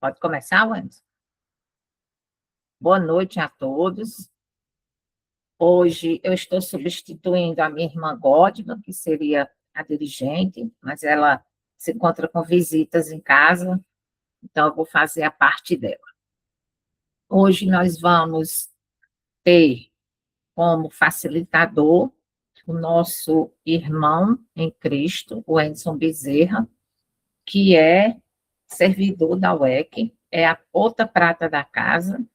Pode começar, Wendy? Boa noite a todos. Hoje eu estou substituindo a minha irmã Gódima, que seria a dirigente, mas ela se encontra com visitas em casa, então eu vou fazer a parte dela. Hoje nós vamos ter como facilitador o nosso irmão em Cristo, o Enson Bezerra, que é servidor da UEC, é a outra prata da casa,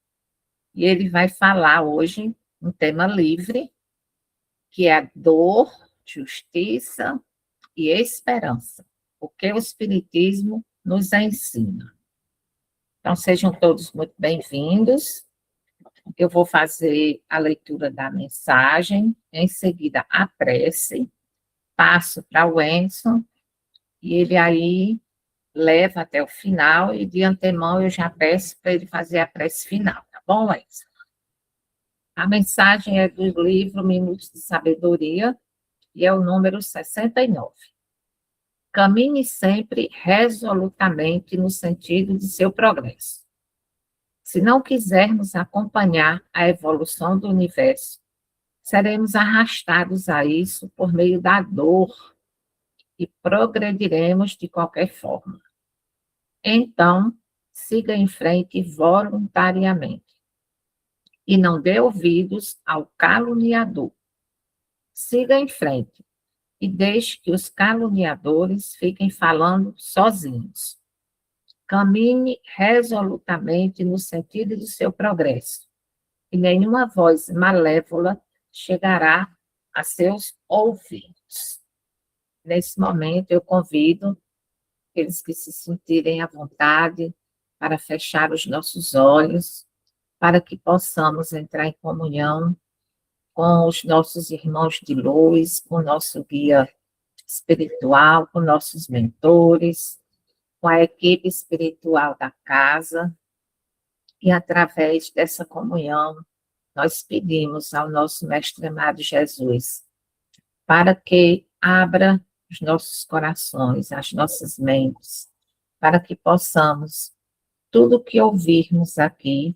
e ele vai falar hoje um tema livre, que é a dor, justiça e esperança, o que o Espiritismo nos ensina. Então, sejam todos muito bem-vindos. Eu vou fazer a leitura da mensagem, em seguida a prece, passo para o Enson, e ele aí leva até o final, e de antemão eu já peço para ele fazer a prece final, tá bom, Enson? A mensagem é do livro Minutos de Sabedoria, e é o número 69. Caminhe sempre resolutamente no sentido de seu progresso. Se não quisermos acompanhar a evolução do universo, seremos arrastados a isso por meio da dor e progrediremos de qualquer forma. Então, siga em frente voluntariamente e não dê ouvidos ao caluniador. Siga em frente e deixe que os caluniadores fiquem falando sozinhos. Caminhe resolutamente no sentido do seu progresso, e nenhuma voz malévola chegará a seus ouvidos. Nesse momento, eu convido aqueles que se sentirem à vontade para fechar os nossos olhos, para que possamos entrar em comunhão com os nossos irmãos de luz, com o nosso guia espiritual, com nossos mentores, com a equipe espiritual da casa, e através dessa comunhão, nós pedimos ao nosso Mestre amado Jesus, para que abra os nossos corações, as nossas mentes, para que possamos, tudo que ouvirmos aqui,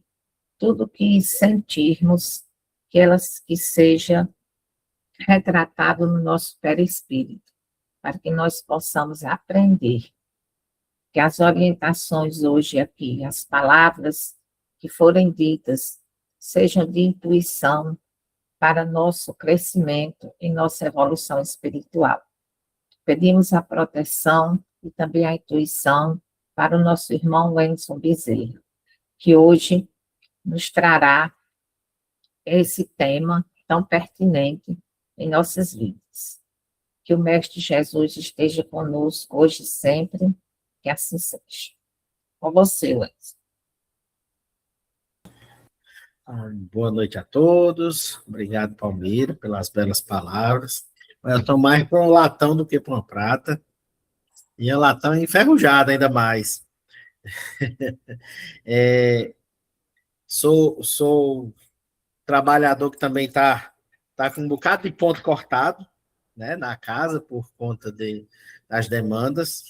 tudo que sentirmos, que seja retratado no nosso perispírito, para que nós possamos aprender, que as orientações hoje aqui, as palavras que forem ditas, sejam de intuição para nosso crescimento e nossa evolução espiritual. Pedimos a proteção e também a intuição para o nosso irmão Wenson Bezerra, que hoje nos trará esse tema tão pertinente em nossas vidas. Que o Mestre Jesus esteja conosco hoje e sempre, que assim seja. Com você, Wenson. Boa noite a todos. Obrigado, Palmeira, pelas belas palavras. Eu estou mais para um latão do que para uma prata. E a latão é enferrujada ainda mais. Sou trabalhador que também tá com um bocado de ponto cortado, né, na casa por conta das demandas.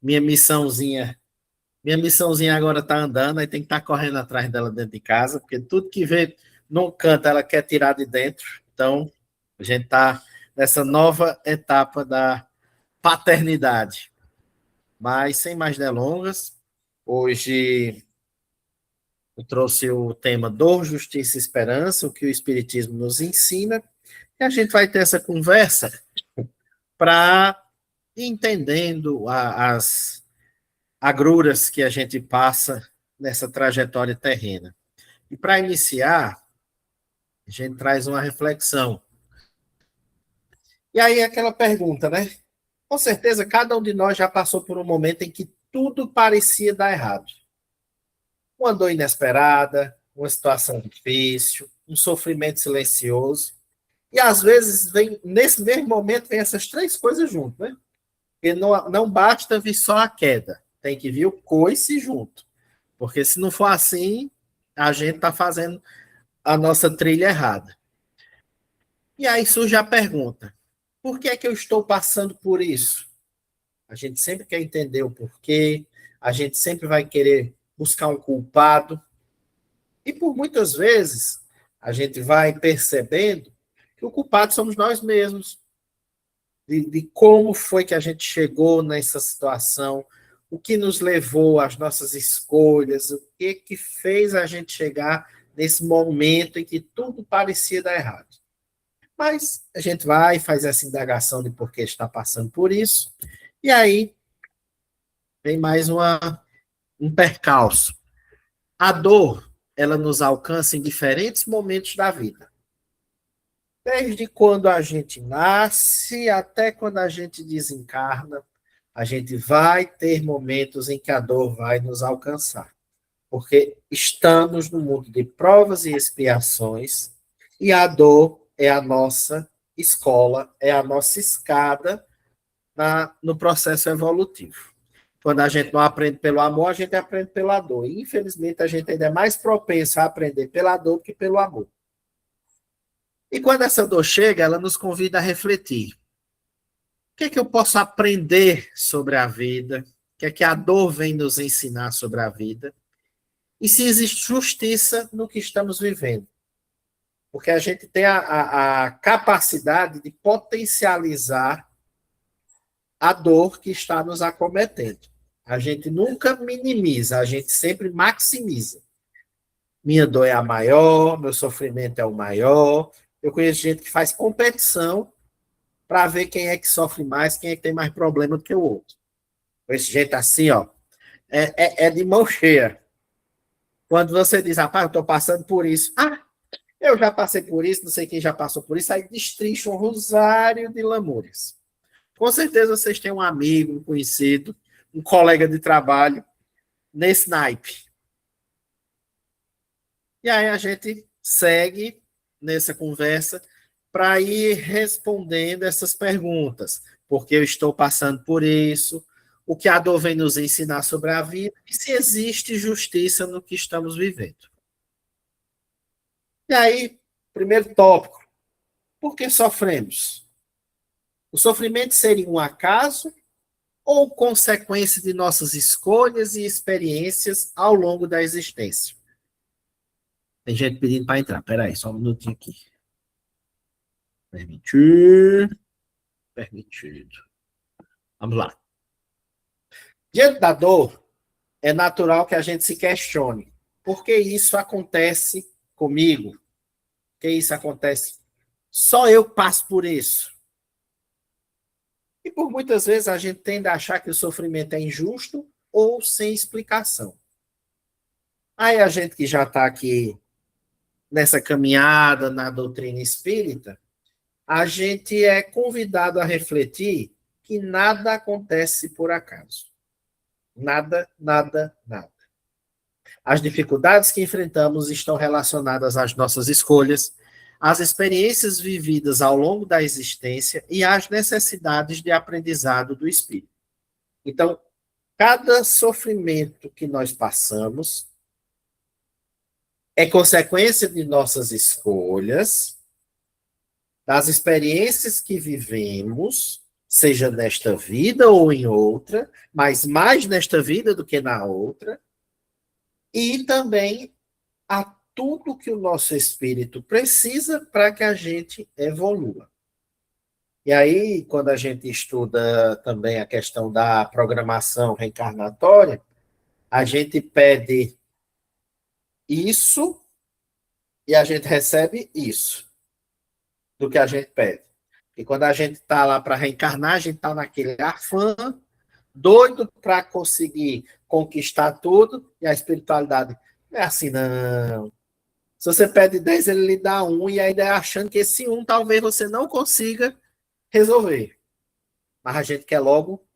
Minha missãozinha agora está andando, aí tem que estar correndo atrás dela dentro de casa, porque tudo que vê num canto ela quer tirar de dentro. Então, a gente está nessa nova etapa da paternidade. Mas, sem mais delongas, hoje eu trouxe o tema Dor, Justiça e Esperança, o que o Espiritismo nos ensina, e a gente vai ter essa conversa para ir entendendo as agruras que a gente passa nessa trajetória terrena. E para iniciar, a gente traz uma reflexão. E aí aquela pergunta, né? Com certeza, cada um de nós já passou por um momento em que tudo parecia dar errado. Uma dor inesperada, uma situação difícil, um sofrimento silencioso. E às vezes, nesse mesmo momento, vem essas três coisas juntas, né? Porque não basta vir só a queda, tem que vir o coice junto. Porque se não for assim, a gente está fazendo a nossa trilha errada. E aí surge a pergunta: por que é que eu estou passando por isso? a gente sempre quer entender o porquê, a gente sempre vai querer buscar um culpado. E por muitas vezes, a gente vai percebendo que o culpado somos nós mesmos, de como foi que a gente chegou nessa situação, o que nos levou às nossas escolhas, o que fez a gente chegar nesse momento em que tudo parecia dar errado. Mas a gente vai e faz essa indagação de por que está passando por isso, e aí vem mais um percalço. A dor, ela nos alcança em diferentes momentos da vida. Desde quando a gente nasce até quando a gente desencarna, a gente vai ter momentos em que a dor vai nos alcançar. Porque estamos no mundo de provas e expiações, e a dor é a nossa escola, é a nossa escada no processo evolutivo. Quando a gente não aprende pelo amor, a gente aprende pela dor. E, infelizmente, a gente ainda é mais propenso a aprender pela dor que pelo amor. E quando essa dor chega, ela nos convida a refletir. O que é que eu posso aprender sobre a vida? O que é que a dor vem nos ensinar sobre a vida? E se existe justiça no que estamos vivendo? Porque a gente tem a capacidade de potencializar a dor que está nos acometendo. A gente nunca minimiza, a gente sempre maximiza. Minha dor é a maior, meu sofrimento é o maior. Eu conheço gente que faz competição para ver quem é que sofre mais, quem é que tem mais problema do que o outro. Esse jeito assim, ó, é de mão cheia. Quando você diz, rapaz, eu estou passando por isso. Ah, eu já passei por isso, não sei quem já passou por isso, aí destrincha um rosário de lamúrias. Com certeza vocês têm um amigo, um conhecido, um colega de trabalho nesse naipe. E aí a gente segue nessa conversa para ir respondendo essas perguntas. Porque eu estou passando por isso, o que a dor vem nos ensinar sobre a vida e se existe justiça no que estamos vivendo. E aí, primeiro tópico, por que sofremos? O sofrimento seria um acaso ou consequência de nossas escolhas e experiências ao longo da existência? Tem gente pedindo para entrar. Peraí, só um minutinho aqui. Permitir. Permitido. Vamos lá. Diante da dor, é natural que a gente se questione. Por que isso acontece comigo? Por que isso acontece? Só eu passo por isso. E por muitas vezes a gente tende a achar que o sofrimento é injusto ou sem explicação. Aí a gente que já está aqui nessa caminhada na doutrina espírita, a gente é convidado a refletir que nada acontece por acaso. Nada, nada, nada. As dificuldades que enfrentamos estão relacionadas às nossas escolhas, às experiências vividas ao longo da existência e às necessidades de aprendizado do espírito. Então, cada sofrimento que nós passamos é consequência de nossas escolhas, das experiências que vivemos, seja nesta vida ou em outra, mas mais nesta vida do que na outra, e também a tudo que o nosso espírito precisa para que a gente evolua. E aí, quando a gente estuda também a questão da programação reencarnatória, a gente pede isso e a gente recebe isso do que a gente pede. E quando a gente está lá para reencarnar, a gente está naquele afã, doido para conseguir conquistar tudo, e a espiritualidade não é assim, não. Se você pede 10, ele lhe dá um, e ainda achando que esse um talvez você não consiga resolver. Mas a gente quer logo,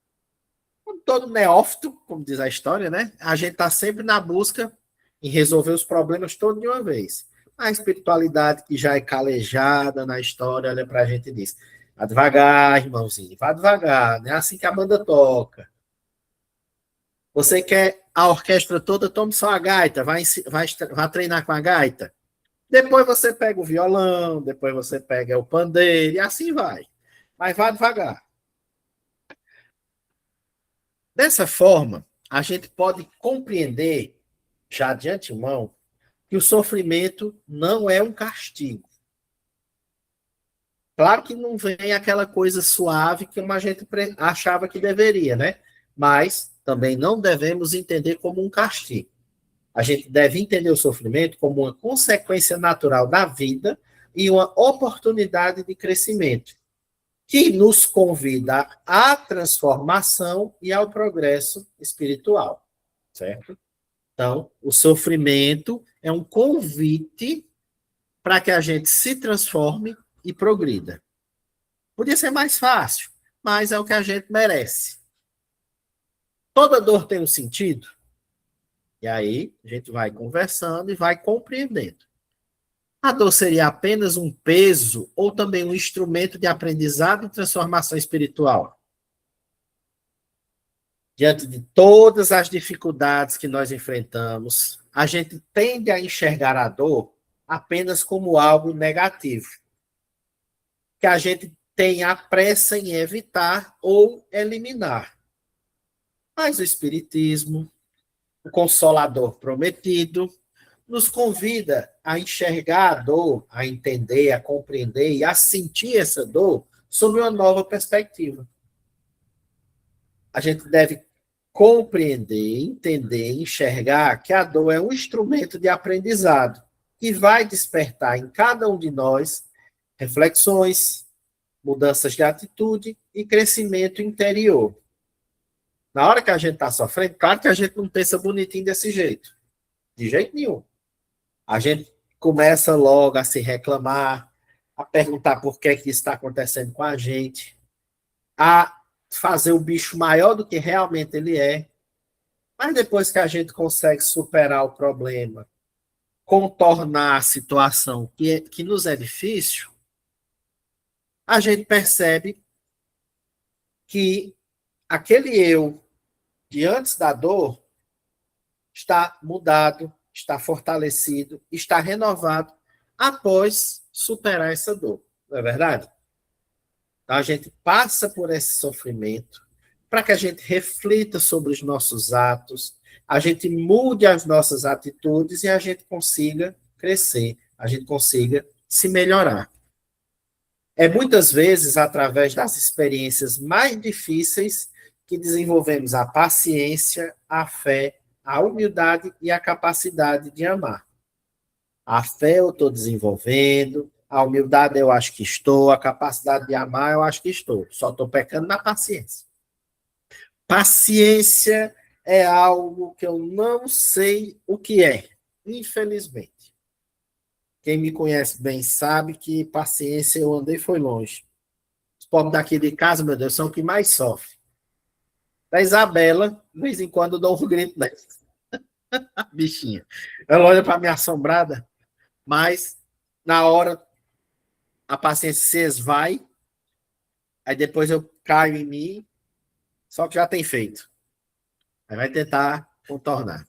como todo neófito, como diz a história, né? A gente está sempre na busca em resolver os problemas todos de uma vez. A espiritualidade que já é calejada na história, olha para a gente e diz, vá devagar, irmãozinho, vá devagar, não é assim que a banda toca. Você quer a orquestra toda, tome só a gaita, vai treinar com a gaita. Depois você pega o violão, depois você pega o pandeiro, e assim vai. Mas vá devagar. Dessa forma, a gente pode compreender, já de antemão, que o sofrimento não é um castigo. Claro que não vem aquela coisa suave que a gente achava que deveria, né? Mas também não devemos entender como um castigo. A gente deve entender o sofrimento como uma consequência natural da vida e uma oportunidade de crescimento, que nos convida à transformação e ao progresso espiritual, certo? Então, o sofrimento é um convite para que a gente se transforme e progrida. Podia ser mais fácil, mas é o que a gente merece. Toda dor tem um sentido? E aí, a gente vai conversando e vai compreendendo. A dor seria apenas um peso ou também um instrumento de aprendizado e transformação espiritual? Diante de todas as dificuldades que nós enfrentamos, a gente tende a enxergar a dor apenas como algo negativo, que a gente tem a pressa em evitar ou eliminar. Mas o Espiritismo, o Consolador Prometido, nos convida a enxergar a dor, a entender, a compreender e a sentir essa dor sob uma nova perspectiva. A gente deve compreender, entender, enxergar que a dor é um instrumento de aprendizado que vai despertar em cada um de nós reflexões, mudanças de atitude e crescimento interior. Na hora que a gente está sofrendo, claro que a gente não pensa bonitinho desse jeito. De jeito nenhum. A gente começa logo a se reclamar, a perguntar por que isso está acontecendo com a gente, a fazer o bicho maior do que realmente ele é. Mas depois que a gente consegue superar o problema, contornar a situação que nos é difícil, a gente percebe que aquele eu de antes da dor está mudado, está fortalecido, está renovado após superar essa dor. Não é verdade? Então, a gente passa por esse sofrimento para que a gente reflita sobre os nossos atos, a gente mude as nossas atitudes e a gente consiga crescer, a gente consiga se melhorar. É muitas vezes através das experiências mais difíceis que desenvolvemos a paciência, a fé, a humildade e a capacidade de amar. A fé eu estou desenvolvendo, a humildade eu acho que estou, a capacidade de amar eu acho que estou. Só estou pecando na paciência. Paciência é algo que eu não sei o que é, infelizmente. Quem me conhece bem sabe que paciência eu andei foi longe. Os pobres daqui de casa, meu Deus, são os que mais sofrem. Da Isabela, de vez em quando eu dou um grito dessa. Bichinha. Ela olha para minha assombrada, mas na hora a paciência se esvai, aí depois eu caio em mim, só que já tem feito. Aí vai tentar contornar.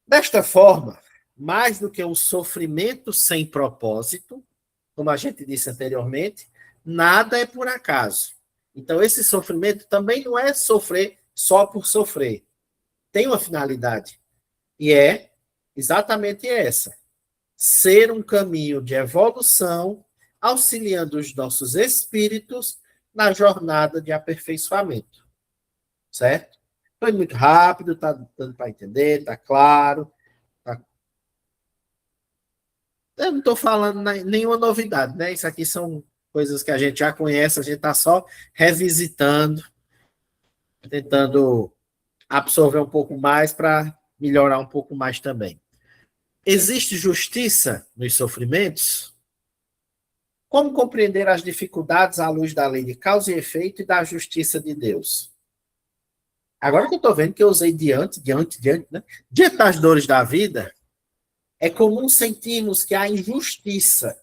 Desta forma, mais do que um sofrimento sem propósito, como a gente disse anteriormente, nada é por acaso. Então, esse sofrimento também não é sofrer só por sofrer. Tem uma finalidade. E é exatamente essa: ser um caminho de evolução, auxiliando os nossos espíritos na jornada de aperfeiçoamento. Certo? Foi muito rápido, está dando para entender, está claro. Tá... Eu não estou falando nenhuma novidade, né? Isso aqui são coisas que a gente já conhece, a gente está só revisitando, tentando absorver um pouco mais para melhorar um pouco mais também. Existe justiça nos sofrimentos? Como compreender as dificuldades à luz da lei de causa e efeito e da justiça de Deus? Agora que eu estou vendo que eu usei diante, né? Diante das dores da vida, é comum sentirmos que há injustiça,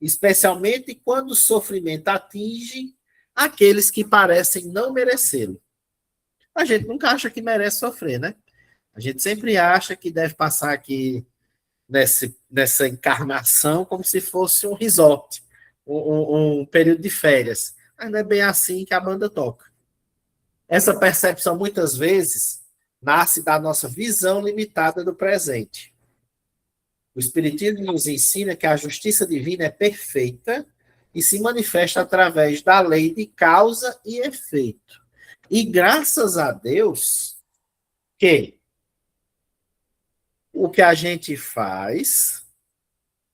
especialmente quando o sofrimento atinge aqueles que parecem não merecê-lo. A gente nunca acha que merece sofrer, né? A gente sempre acha que deve passar aqui nessa encarnação como se fosse um resort, um período de férias. Mas não é bem assim que a banda toca. Essa percepção, muitas vezes, nasce da nossa visão limitada do presente. O Espiritismo nos ensina que a justiça divina é perfeita e se manifesta através da lei de causa e efeito. E graças a Deus que o que a gente faz,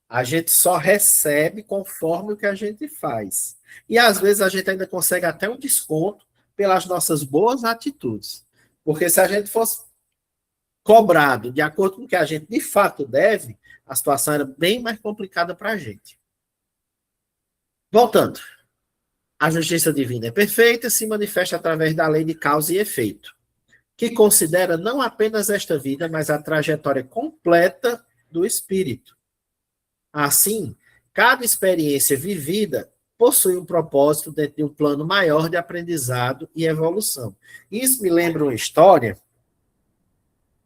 a gente só recebe conforme o que a gente faz. E às vezes a gente ainda consegue até um desconto pelas nossas boas atitudes. Porque se a gente fosse cobrado de acordo com o que a gente de fato deve, a situação era bem mais complicada para a gente. Voltando. A justiça divina é perfeita, se manifesta através da lei de causa e efeito, que considera não apenas esta vida, mas a trajetória completa do espírito. Assim, cada experiência vivida possui um propósito dentro de um plano maior de aprendizado e evolução. Isso me lembra uma história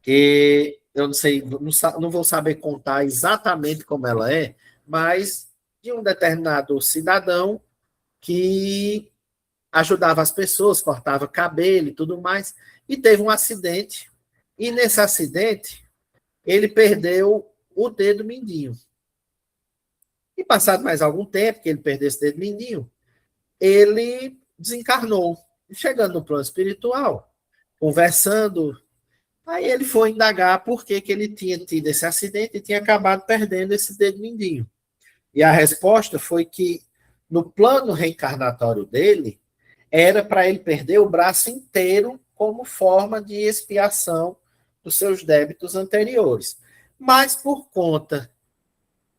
que eu não sei, não vou saber contar exatamente como ela é, mas de um determinado cidadão que ajudava as pessoas, cortava cabelo e tudo mais, e teve um acidente. E nesse acidente, ele perdeu o dedo mindinho. E passado mais algum tempo que ele perdeu esse dedo mindinho, ele desencarnou. Chegando no plano espiritual, conversando, aí ele foi indagar por que ele tinha tido esse acidente e tinha acabado perdendo esse dedo mindinho. E a resposta foi que no plano reencarnatório dele, era para ele perder o braço inteiro como forma de expiação dos seus débitos anteriores. Mas por conta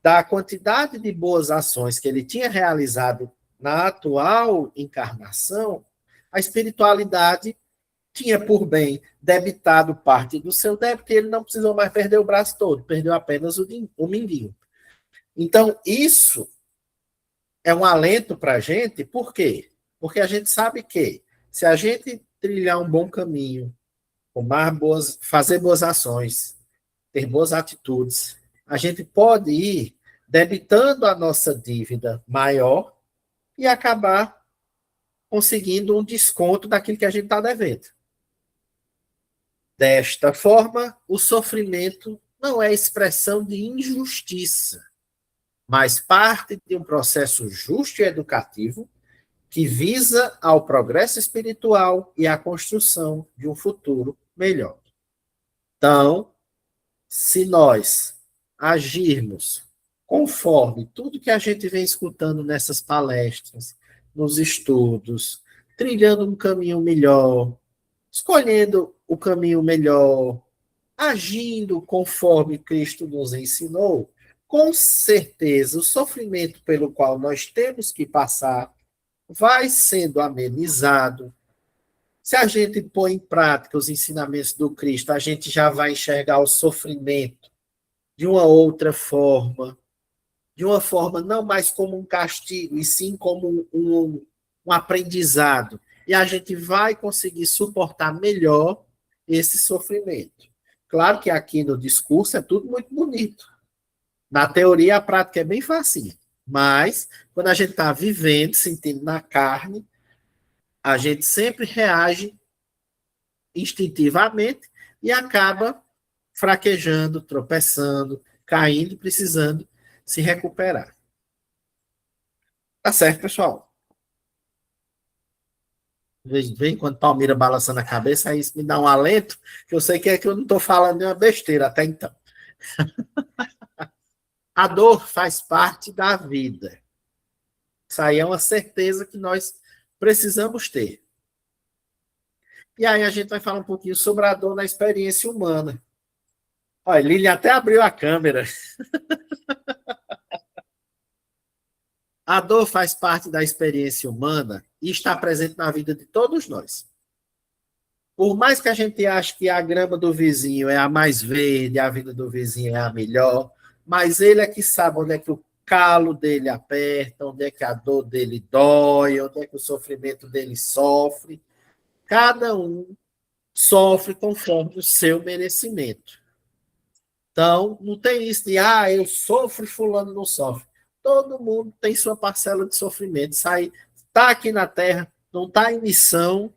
da quantidade de boas ações que ele tinha realizado na atual encarnação, a espiritualidade tinha por bem debitado parte do seu débito e ele não precisou mais perder o braço todo, perdeu apenas o mindinho. Então, isso é um alento para a gente, por quê? Porque a gente sabe que se a gente trilhar um bom caminho, fazer boas ações, ter boas atitudes, a gente pode ir debitando a nossa dívida maior e acabar conseguindo um desconto daquilo que a gente está devendo. Desta forma, o sofrimento não é expressão de injustiça, mas parte de um processo justo e educativo que visa ao progresso espiritual e à construção de um futuro melhor. Então, se nós agirmos conforme tudo que a gente vem escutando nessas palestras, nos estudos, trilhando um caminho melhor, escolhendo o caminho melhor, agindo conforme Cristo nos ensinou, com certeza o sofrimento pelo qual nós temos que passar vai sendo amenizado. Se a gente põe em prática os ensinamentos do Cristo, a gente já vai enxergar o sofrimento de uma outra forma, de uma forma não mais como um castigo, e sim como um aprendizado. E a gente vai conseguir suportar melhor esse sofrimento. Claro que aqui no discurso é tudo muito bonito. Na teoria, a prática é bem fácil. Mas, quando a gente está vivendo, sentindo na carne, a gente sempre reage instintivamente e acaba fraquejando, tropeçando, caindo, precisando se recuperar. Tá certo, pessoal? Vem quando Palmeira balançando a cabeça, aí isso me dá um alento, que eu sei que é que eu não estou falando nenhuma besteira até então. A dor faz parte da vida. Isso aí é uma certeza que nós precisamos ter. E aí a gente vai falar um pouquinho sobre a dor na experiência humana. Olha, Lilian até abriu a câmera. A dor faz parte da experiência humana e está presente na vida de todos nós. Por mais que a gente ache que a grama do vizinho é a mais verde, a vida do vizinho é a melhor, mas ele é que sabe onde é que o calo dele aperta, onde é que a dor dele dói, onde é que o sofrimento dele sofre. Cada um sofre conforme o seu merecimento. Então, não tem isso de, eu sofro e fulano não sofre. Todo mundo tem sua parcela de sofrimento. Está aqui na Terra, não está em missão,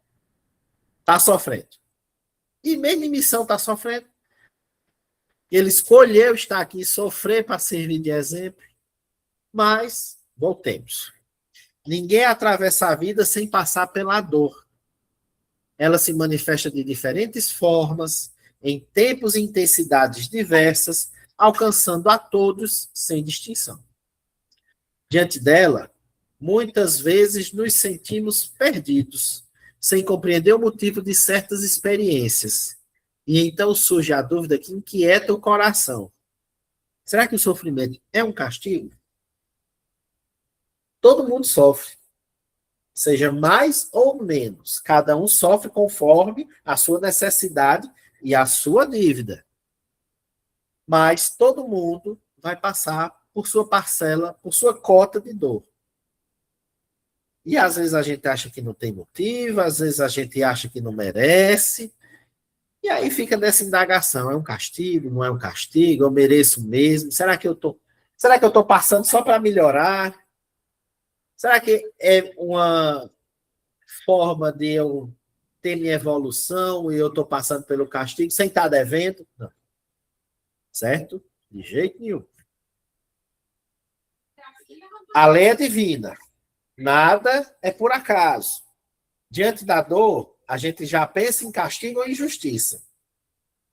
está sofrendo. E mesmo em missão está sofrendo. Ele escolheu estar aqui e sofrer para servir de exemplo. Mas, voltemos. Ninguém atravessa a vida sem passar pela dor. Ela se manifesta de diferentes formas, em tempos e intensidades diversas, alcançando a todos sem distinção. Diante dela, muitas vezes nos sentimos perdidos, sem compreender o motivo de certas experiências. E então surge a dúvida que inquieta o coração. Será que o sofrimento é um castigo? Todo mundo sofre, seja mais ou menos. Cada um sofre conforme a sua necessidade e a sua dívida. Mas todo mundo vai passar por sua parcela, por sua cota de dor. E às vezes a gente acha que não tem motivo, às vezes a gente acha que não merece. E aí fica nessa indagação, é um castigo, não é um castigo, eu mereço mesmo? Será que eu tô passando só para melhorar? Será que é uma forma de eu ter minha evolução e eu estou passando pelo castigo sem estar devendo? Não. Certo? De jeito nenhum. A lei é divina. Nada é por acaso. Diante da dor, a gente já pensa em castigo ou injustiça.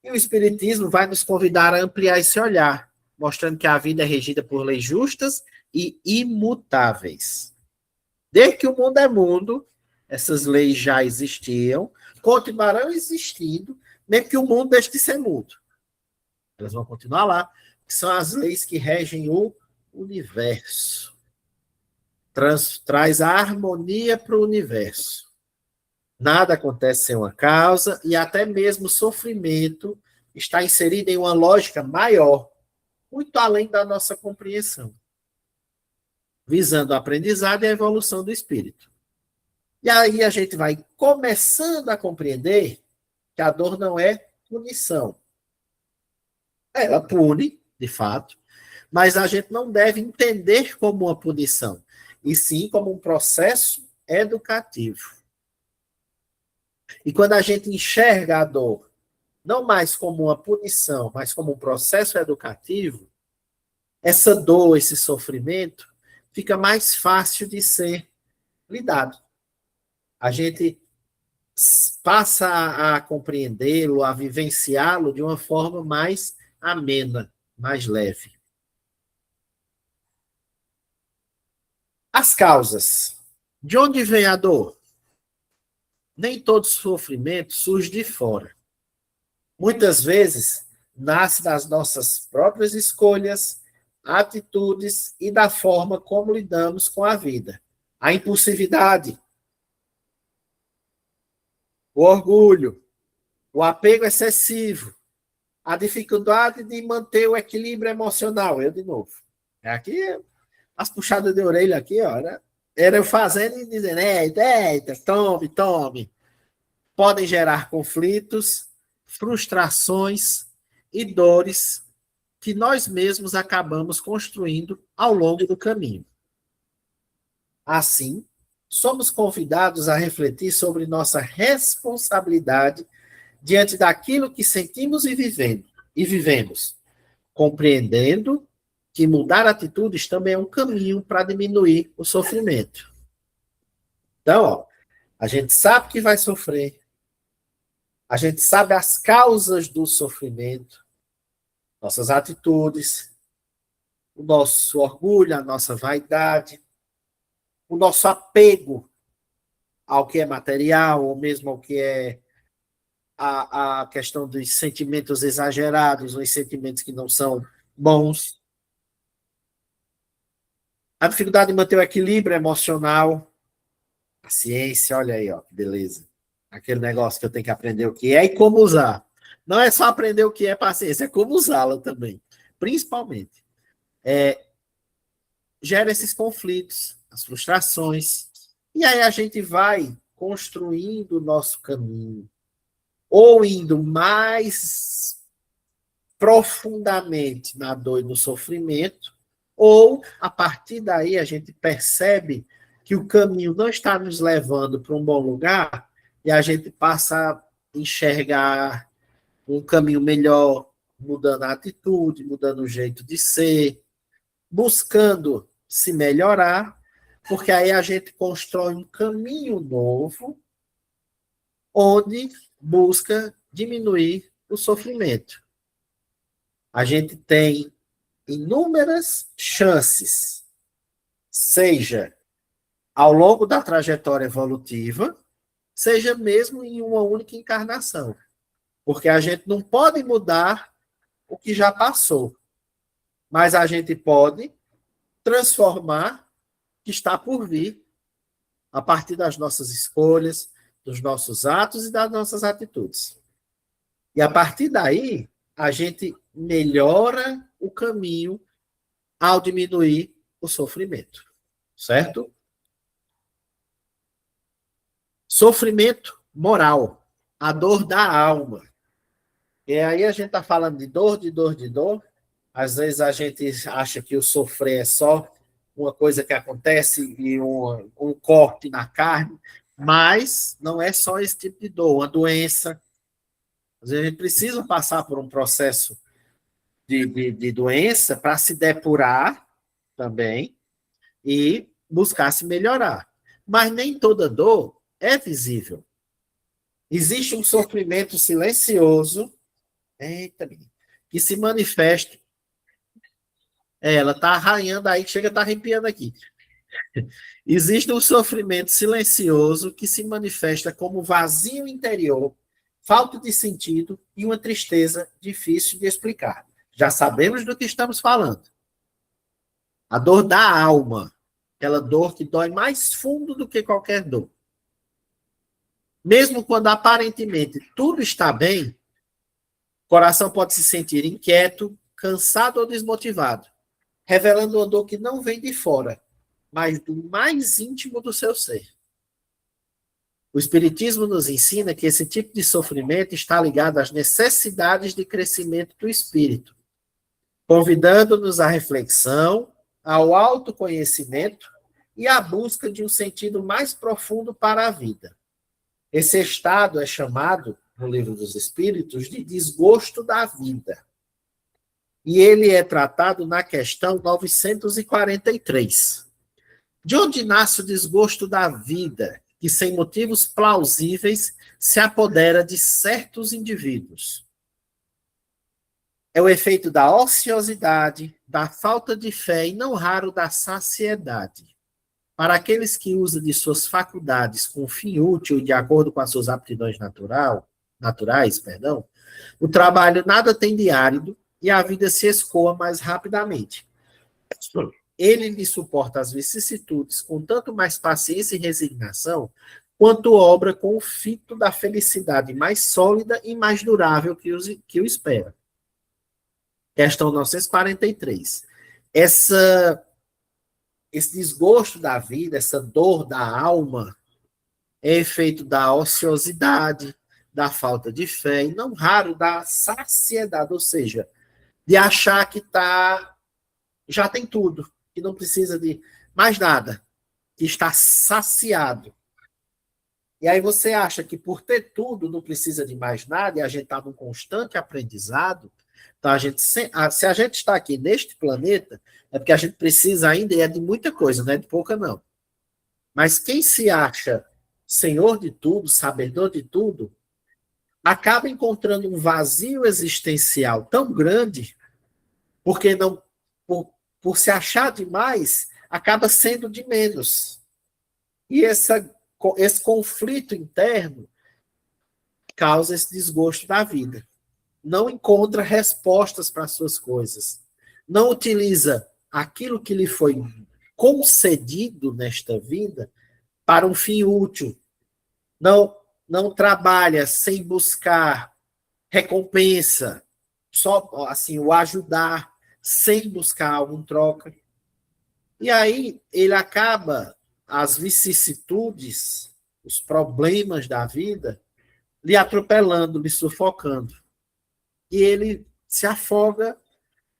E o Espiritismo vai nos convidar a ampliar esse olhar, mostrando que a vida é regida por leis justas e imutáveis. Desde que o mundo é mundo, essas leis já existiam, continuarão existindo, mesmo que o mundo deixe de ser mundo. Elas vão continuar lá, que são as leis que regem o universo. Traz a harmonia para o universo. Nada acontece sem uma causa, e até mesmo o sofrimento está inserido em uma lógica maior, muito além da nossa compreensão, visando o aprendizado e a evolução do espírito. E aí a gente vai começando a compreender que a dor não é punição. Ela pune, de fato, mas a gente não deve entender como uma punição, e sim como um processo educativo. E quando a gente enxerga a dor não mais como uma punição, mas como um processo educativo, essa dor, esse sofrimento, fica mais fácil de ser lidado. A gente passa a compreendê-lo, a vivenciá-lo de uma forma mais amena, mais leve. As causas. De onde vem a dor? Nem todo sofrimento surge de fora. Muitas vezes, nasce das nossas próprias escolhas, atitudes e da forma como lidamos com a vida. A impulsividade, o orgulho, o apego excessivo, a dificuldade de manter o equilíbrio emocional. Eu, de novo. Aqui, as puxadas de orelha aqui, ó, era eu fazendo e dizendo, eita, tome. Podem gerar conflitos, frustrações e dores que nós mesmos acabamos construindo ao longo do caminho. Assim, somos convidados a refletir sobre nossa responsabilidade diante daquilo que sentimos e vivemos, compreendendo que mudar atitudes também é um caminho para diminuir o sofrimento. Então, ó, a gente sabe que vai sofrer, a gente sabe as causas do sofrimento, nossas atitudes, o nosso orgulho, a nossa vaidade, o nosso apego ao que é material, ou mesmo ao que é a questão dos sentimentos exagerados, os sentimentos que não são bons. A dificuldade de manter o equilíbrio emocional, a ciência, olha aí, ó, que beleza. Aquele negócio que eu tenho que aprender o que é e como usar. Não é só aprender o que é paciência, é como usá-la também, principalmente. Gera esses conflitos, as frustrações, e aí a gente vai construindo o nosso caminho, ou indo mais profundamente na dor e no sofrimento, ou, a partir daí, a gente percebe que o caminho não está nos levando para um bom lugar, e a gente passa a enxergar um caminho melhor, mudando a atitude, mudando o jeito de ser, buscando se melhorar, porque aí a gente constrói um caminho novo onde busca diminuir o sofrimento. A gente tem inúmeras chances, seja ao longo da trajetória evolutiva, seja mesmo em uma única encarnação. Porque a gente não pode mudar o que já passou, mas a gente pode transformar o que está por vir a partir das nossas escolhas, dos nossos atos e das nossas atitudes. E a partir daí, a gente melhora o caminho ao diminuir o sofrimento, certo? Sofrimento moral, a dor da alma. E aí a gente está falando de dor, de dor, de dor. Às vezes a gente acha que o sofrer é só uma coisa que acontece e um corte na carne, mas não é só esse tipo de dor, uma doença. Às vezes a gente precisa passar por um processo de doença para se depurar também e buscar se melhorar. Mas nem toda dor é visível. Existe um sofrimento silencioso, eita, que se manifesta. Ela está arranhando aí, chega a estar arrepiando aqui. Existe um sofrimento silencioso que se manifesta como vazio interior, falta de sentido e uma tristeza difícil de explicar. Já sabemos do que estamos falando. A dor da alma, aquela dor que dói mais fundo do que qualquer dor. Mesmo quando aparentemente tudo está bem, o coração pode se sentir inquieto, cansado ou desmotivado, revelando uma dor que não vem de fora, mas do mais íntimo do seu ser. O Espiritismo nos ensina que esse tipo de sofrimento está ligado às necessidades de crescimento do espírito, convidando-nos à reflexão, ao autoconhecimento e à busca de um sentido mais profundo para a vida. Esse estado é chamado, no Livro dos Espíritos, de desgosto da vida. E ele é tratado na questão 943. De onde nasce o desgosto da vida, que sem motivos plausíveis se apodera de certos indivíduos? É o efeito da ociosidade, da falta de fé e, não raro, da saciedade. Para aqueles que usam de suas faculdades com fim útil e de acordo com as suas aptidões naturais, o trabalho nada tem de árido e a vida se escoa mais rapidamente. Ele lhe suporta as vicissitudes com tanto mais paciência e resignação, quanto obra com o fito da felicidade mais sólida e mais durável que o espera. Questão 943. Esse desgosto da vida, essa dor da alma, é efeito da ociosidade, da falta de fé, e não raro da saciedade, ou seja, de achar que já tem tudo, que não precisa de mais nada, que está saciado. E aí você acha que por ter tudo não precisa de mais nada, e a gente está num constante aprendizado. Então, se a gente está aqui neste planeta, é porque a gente precisa ainda, e é de muita coisa, não é de pouca, não. Mas quem se acha senhor de tudo, sabedor de tudo, acaba encontrando um vazio existencial tão grande, porque não, por se achar demais, acaba sendo de menos. E esse conflito interno causa esse desgosto da vida. Não encontra respostas para as suas coisas. Não utiliza aquilo que lhe foi concedido nesta vida para um fim útil. Não trabalha sem buscar recompensa, só assim o ajudar, sem buscar algum troca. E aí ele acaba, as vicissitudes, os problemas da vida, lhe atropelando, lhe sufocando. E ele se afoga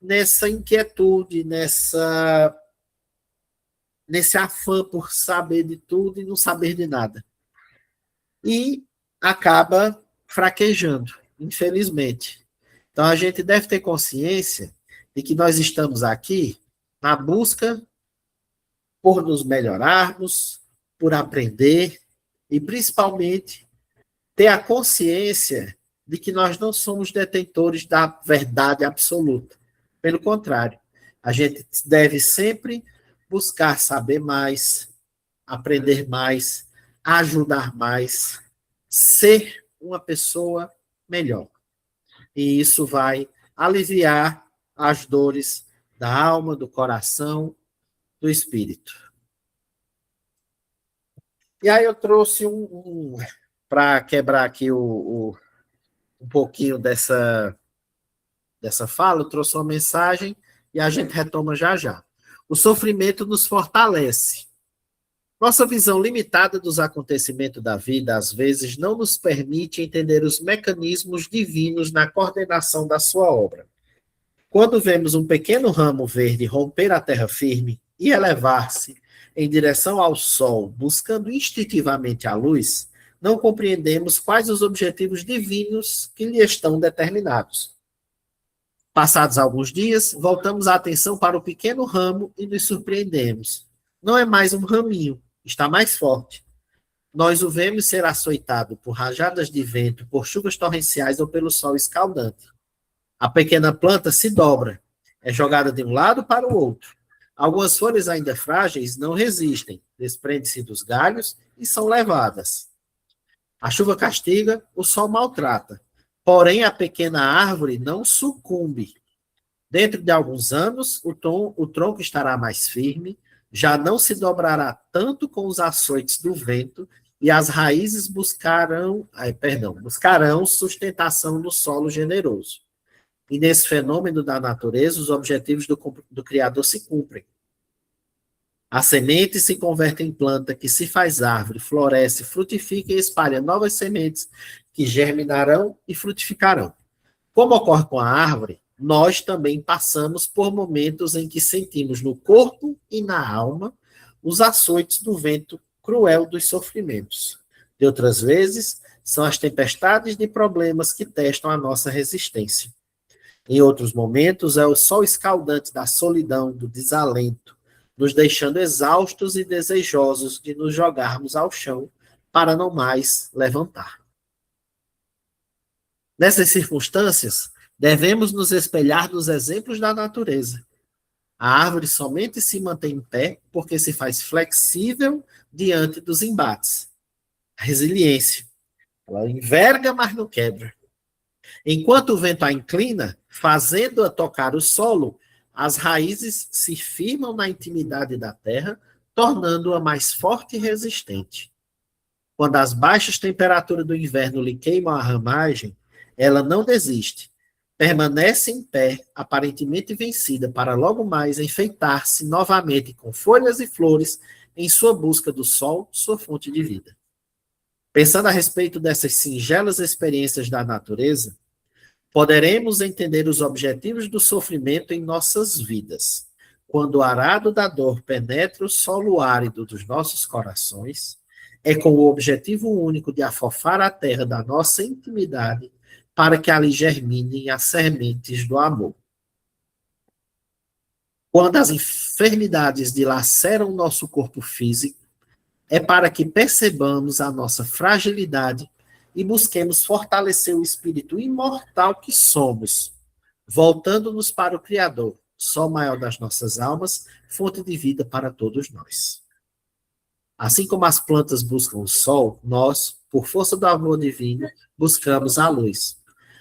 nessa inquietude, nesse afã por saber de tudo e não saber de nada. E acaba fraquejando, infelizmente. Então, a gente deve ter consciência de que nós estamos aqui na busca por nos melhorarmos, por aprender e, principalmente, ter a consciência de que nós não somos detentores da verdade absoluta. Pelo contrário, a gente deve sempre buscar saber mais, aprender mais, ajudar mais, ser uma pessoa melhor. E isso vai aliviar as dores da alma, do coração, do espírito. E aí eu trouxe para quebrar aqui um pouquinho dessa fala, eu trouxe uma mensagem e a gente retoma já já. O sofrimento nos fortalece. Nossa visão limitada dos acontecimentos da vida, às vezes, não nos permite entender os mecanismos divinos na coordenação da sua obra. Quando vemos um pequeno ramo verde romper a terra firme e elevar-se em direção ao sol, buscando instintivamente a luz, não compreendemos quais os objetivos divinos que lhe estão determinados. Passados alguns dias, voltamos a atenção para o pequeno ramo e nos surpreendemos. Não é mais um raminho, está mais forte. Nós o vemos ser açoitado por rajadas de vento, por chuvas torrenciais ou pelo sol escaldante. A pequena planta se dobra, é jogada de um lado para o outro. Algumas folhas ainda frágeis não resistem, desprendem-se dos galhos e são levadas. A chuva castiga, o sol maltrata. Porém, a pequena árvore não sucumbe. Dentro de alguns anos, o tronco estará mais firme, já não se dobrará tanto com os açoites do vento e as raízes buscarão sustentação no solo generoso. E nesse fenômeno da natureza, os objetivos do Criador se cumprem. A semente se converte em planta que se faz árvore, floresce, frutifica e espalha novas sementes que germinarão e frutificarão. Como ocorre com a árvore, nós também passamos por momentos em que sentimos no corpo e na alma os açoites do vento cruel dos sofrimentos. De outras vezes, são as tempestades de problemas que testam a nossa resistência. Em outros momentos, é o sol escaldante da solidão, do desalento, nos deixando exaustos e desejosos de nos jogarmos ao chão para não mais levantar. Nessas circunstâncias, devemos nos espelhar nos exemplos da natureza. A árvore somente se mantém em pé porque se faz flexível diante dos embates. A resiliência. Ela enverga, mas não quebra. Enquanto o vento a inclina, fazendo-a tocar o solo, as raízes se firmam na intimidade da terra, tornando-a mais forte e resistente. Quando as baixas temperaturas do inverno lhe queimam a ramagem, ela não desiste. Permanece em pé, aparentemente vencida, para logo mais enfeitar-se novamente com folhas e flores em sua busca do sol, sua fonte de vida. Pensando a respeito dessas singelas experiências da natureza, poderemos entender os objetivos do sofrimento em nossas vidas. Quando o arado da dor penetra o solo árido dos nossos corações, é com o objetivo único de afofar a terra da nossa intimidade para que ali germinem as sementes do amor. Quando as enfermidades dilaceram o nosso corpo físico, é para que percebamos a nossa fragilidade e busquemos fortalecer o espírito imortal que somos, voltando-nos para o Criador, sol maior das nossas almas, fonte de vida para todos nós. Assim como as plantas buscam o sol, nós, por força do amor divino, buscamos a luz.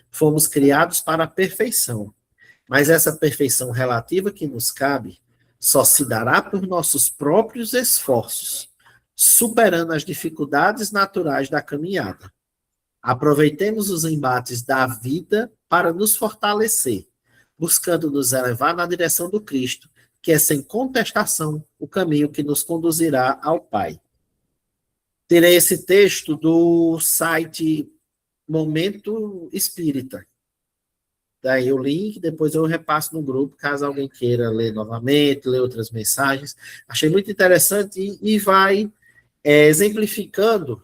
Fomos criados para a perfeição, mas essa perfeição relativa que nos cabe só se dará por nossos próprios esforços, superando as dificuldades naturais da caminhada. Aproveitemos os embates da vida para nos fortalecer, buscando nos elevar na direção do Cristo, que é sem contestação o caminho que nos conduzirá ao Pai. Tirei esse texto do site Momento Espírita. Daí o link, depois eu repasso no grupo, caso alguém queira ler novamente, ler outras mensagens. Achei muito interessante e vai exemplificando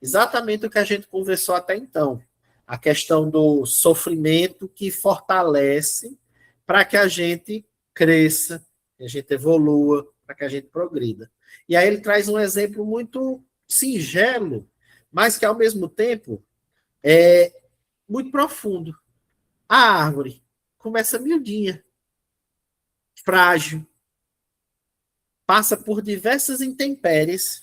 exatamente o que a gente conversou até então. A questão do sofrimento que fortalece para que a gente cresça, que a gente evolua, para que a gente progrida. E aí ele traz um exemplo muito singelo, mas que ao mesmo tempo é muito profundo. A árvore começa miudinha, frágil, passa por diversas intempéries,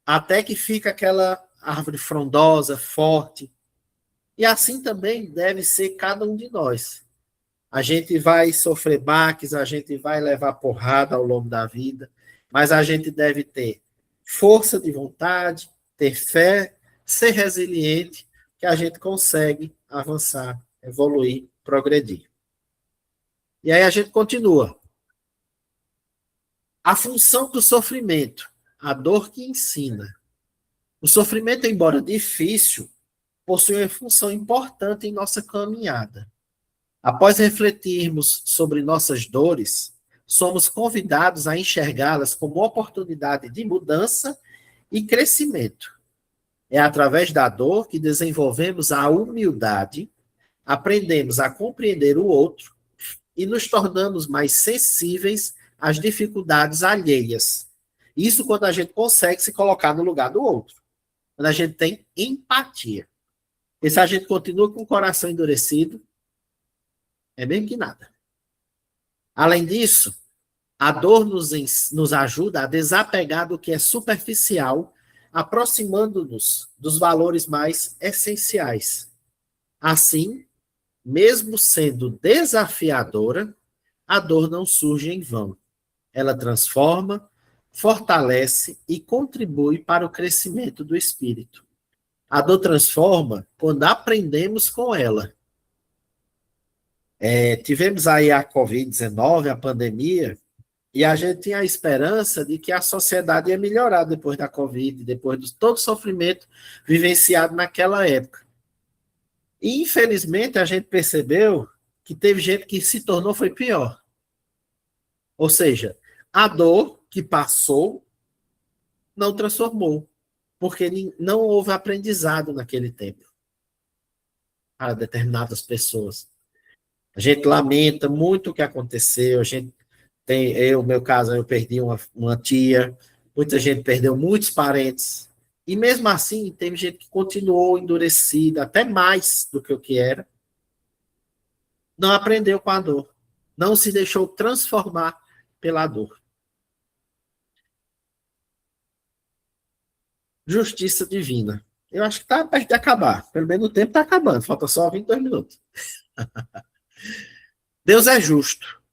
até que fica aquela árvore frondosa, forte. E assim também deve ser cada um de nós. A gente vai sofrer baques, a gente vai levar porrada ao longo da vida, mas a gente deve ter força de vontade, ter fé, ser resiliente, que a gente consegue avançar, evoluir, progredir. E aí a gente continua. A função do sofrimento, a dor que ensina. O sofrimento, embora difícil, possui uma função importante em nossa caminhada. Após refletirmos sobre nossas dores, somos convidados a enxergá-las como oportunidade de mudança e crescimento. É através da dor que desenvolvemos a humildade, aprendemos a compreender o outro e nos tornamos mais sensíveis às dificuldades alheias. Isso quando a gente consegue se colocar no lugar do outro, quando a gente tem empatia. E se a gente continua com o coração endurecido, é mesmo que nada. Além disso, a dor nos ajuda a desapegar do que é superficial, aproximando-nos dos valores mais essenciais. Assim, mesmo sendo desafiadora, a dor não surge em vão. Ela transforma, fortalece e contribui para o crescimento do espírito. A dor transforma quando aprendemos com ela. Tivemos aí a Covid-19, a pandemia, e a gente tinha a esperança de que a sociedade ia melhorar depois da Covid, depois de todo o sofrimento vivenciado naquela época. E, infelizmente, a gente percebeu que teve gente que se tornou foi pior. Ou seja, a dor que passou não transformou, porque não houve aprendizado naquele tempo para determinadas pessoas. A gente lamenta muito o que aconteceu, a gente no meu caso, eu perdi uma tia, muita gente perdeu muitos parentes, e mesmo assim, teve gente que continuou endurecida, até mais do que o que era, não aprendeu com a dor, não se deixou transformar pela dor. Justiça divina. Eu acho que está perto de acabar, pelo menos o tempo está acabando, falta só 22 minutos. Deus é justo.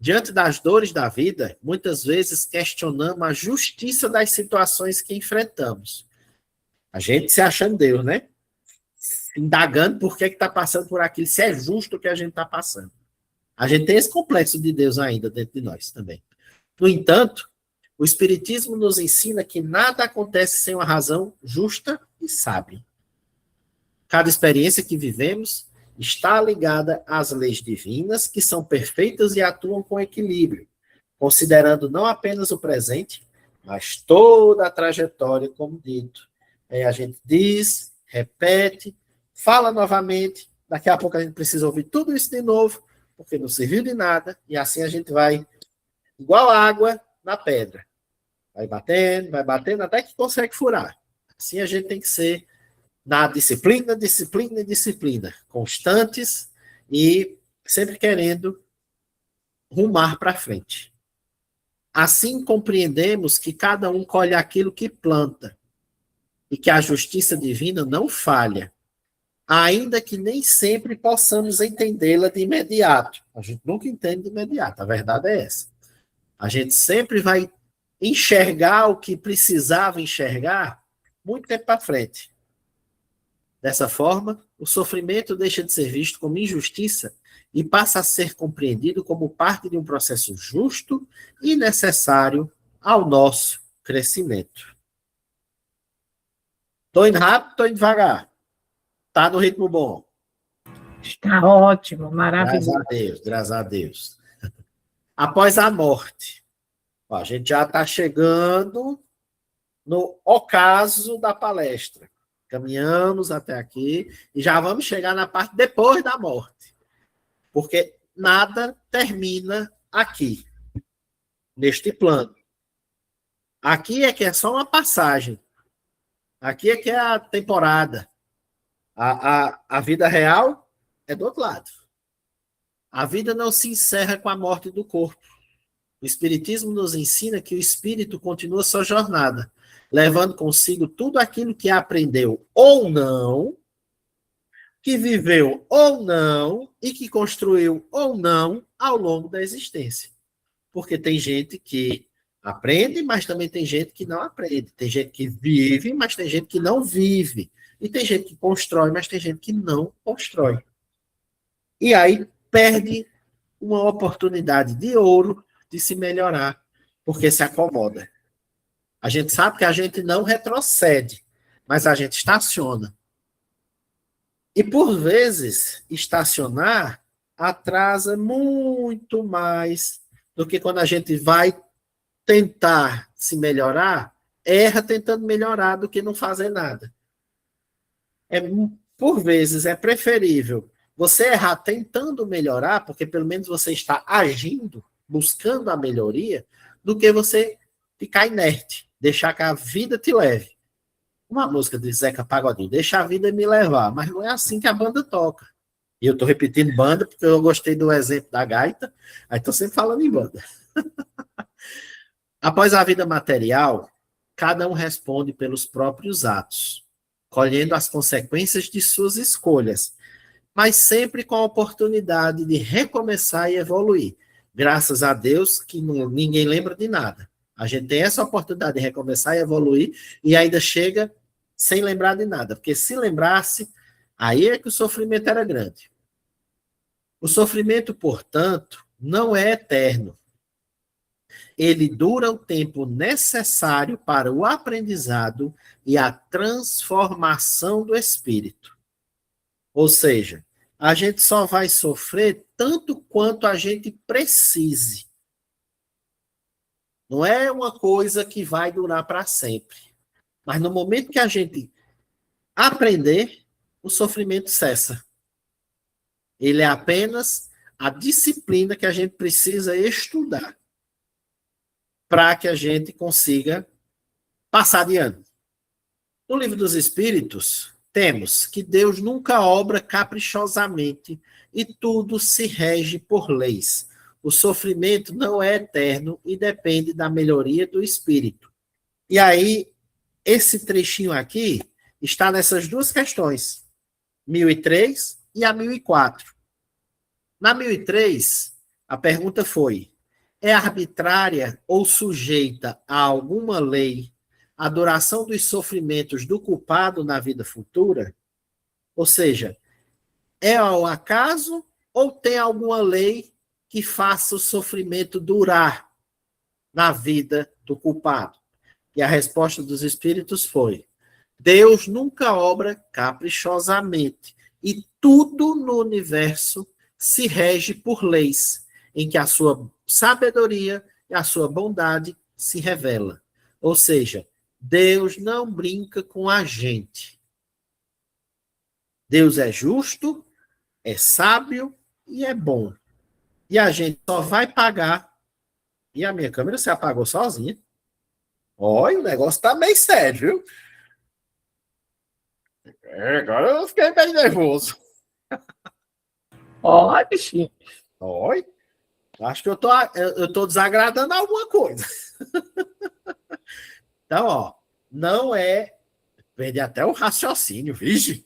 Diante das dores da vida, muitas vezes questionamos a justiça das situações que enfrentamos. A gente se achando Deus, né? Indagando por que está passando por aquilo, se é justo o que a gente está passando. A gente tem esse complexo de Deus ainda dentro de nós também. No entanto, o Espiritismo nos ensina que nada acontece sem uma razão justa e sábia. Cada experiência que vivemos está ligada às leis divinas, que são perfeitas e atuam com equilíbrio, considerando não apenas o presente, mas toda a trajetória, como dito. Aí a gente diz, repete, fala novamente, daqui a pouco a gente precisa ouvir tudo isso de novo, porque não serviu de nada, e assim a gente vai, igual água na pedra. Vai batendo, até que consegue furar. Assim a gente tem que ser na disciplina, disciplina e disciplina, constantes e sempre querendo rumar para frente. Assim compreendemos que cada um colhe aquilo que planta e que a justiça divina não falha, ainda que nem sempre possamos entendê-la de imediato. A gente nunca entende de imediato, a verdade é essa. A gente sempre vai enxergar o que precisava enxergar muito tempo para frente. Dessa forma, o sofrimento deixa de ser visto como injustiça e passa a ser compreendido como parte de um processo justo e necessário ao nosso crescimento. Estou indo rápido, estou indo devagar. Está no ritmo bom. Está ótimo, maravilhoso. Graças a Deus, graças a Deus. Após a morte. A gente já está chegando no ocaso da palestra. Caminhamos até aqui e já vamos chegar na parte depois da morte. Porque nada termina aqui, neste plano. Aqui é que é só uma passagem. Aqui é que é a temporada. A vida real é do outro lado. A vida não se encerra com a morte do corpo. O Espiritismo nos ensina que o espírito continua sua jornada, levando consigo tudo aquilo que aprendeu ou não, que viveu ou não e que construiu ou não ao longo da existência. Porque tem gente que aprende, mas também tem gente que não aprende. Tem gente que vive, mas tem gente que não vive. E tem gente que constrói, mas tem gente que não constrói. E aí perde uma oportunidade de ouro de se melhorar, porque se acomoda. A gente sabe que a gente não retrocede, mas a gente estaciona. E, por vezes, estacionar atrasa muito mais do que quando a gente vai tentar se melhorar, erra tentando melhorar do que não fazer nada. Por vezes, é preferível você errar tentando melhorar, porque pelo menos você está agindo, buscando a melhoria, do que você ficar inerte, deixar que a vida te leve. Uma música de Zeca Pagodinho, deixa a vida me levar, mas não é assim que a banda toca. E eu estou repetindo banda porque eu gostei do exemplo da gaita, aí estou sempre falando em banda. Após a vida material, cada um responde pelos próprios atos, colhendo as consequências de suas escolhas, mas sempre com a oportunidade de recomeçar e evoluir. Graças a Deus que ninguém lembra de nada. A gente tem essa oportunidade de recomeçar e evoluir e ainda chega sem lembrar de nada, porque se lembrasse, aí é que o sofrimento era grande. O sofrimento, portanto, não é eterno. Ele dura o tempo necessário para o aprendizado e a transformação do espírito. Ou seja, a gente só vai sofrer tanto quanto a gente precise. Não é uma coisa que vai durar para sempre. Mas no momento que a gente aprender, o sofrimento cessa. Ele é apenas a disciplina que a gente precisa estudar para que a gente consiga passar de ano. No Livro dos Espíritos, temos que Deus nunca obra caprichosamente e tudo se rege por leis. O sofrimento não é eterno e depende da melhoria do espírito. E aí, esse trechinho aqui está nessas duas questões, 1003 e a 1004. Na 1003, a pergunta foi: é arbitrária ou sujeita a alguma lei a duração dos sofrimentos do culpado na vida futura? Ou seja, é ao acaso ou tem alguma lei que faça o sofrimento durar na vida do culpado? E a resposta dos espíritos foi: Deus nunca obra caprichosamente e tudo no universo se rege por leis em que a sua sabedoria e a sua bondade se revela. Ou seja, Deus não brinca com a gente. Deus é justo, é sábio e é bom. E a gente só vai pagar. E a minha câmera se apagou sozinha. Olha, o negócio tá meio sério, viu? Agora eu fiquei bem nervoso. Ó, bichinho. Oi, acho que eu tô desagradando alguma coisa. Então, ó, não é. Perdi até o raciocínio, vige.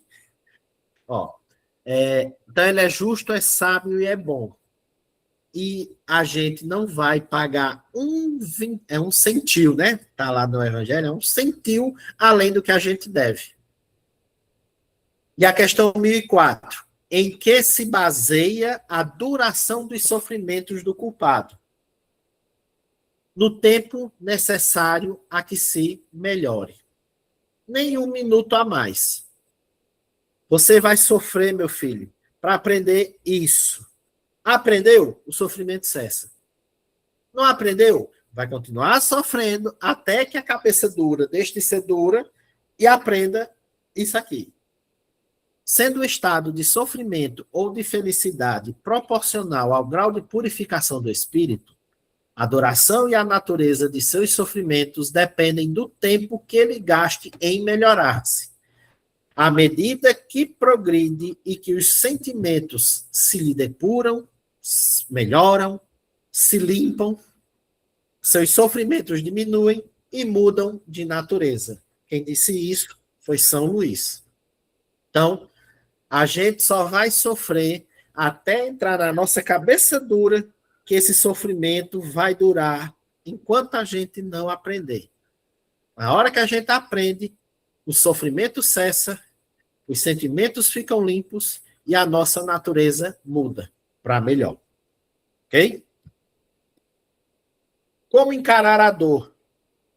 Ó, então ele é justo, é sábio e é bom. E a gente não vai pagar um centil, né? Tá lá no Evangelho, é um centil além do que a gente deve. E a questão 1004. Em que se baseia a duração dos sofrimentos do culpado? No tempo necessário a que se melhore. Nem um minuto a mais. Você vai sofrer, meu filho, para aprender isso. Aprendeu? O sofrimento cessa. Não aprendeu? vai continuar sofrendo até que a cabeça dura deixe de ser dura e aprenda isso aqui. Sendo o estado de sofrimento ou de felicidade proporcional ao grau de purificação do espírito, a duração e a natureza de seus sofrimentos dependem do tempo que ele gaste em melhorar-se. À medida que progride e que os sentimentos se lhe depuram, melhoram, se limpam, seus sofrimentos diminuem e mudam de natureza. Quem disse isso foi São Luís. Então, a gente só vai sofrer até entrar na nossa cabeça dura que esse sofrimento vai durar enquanto a gente não aprender. Na hora que a gente aprende, o sofrimento cessa, os sentimentos ficam limpos e a nossa natureza muda para melhor. Ok? Como encarar a dor?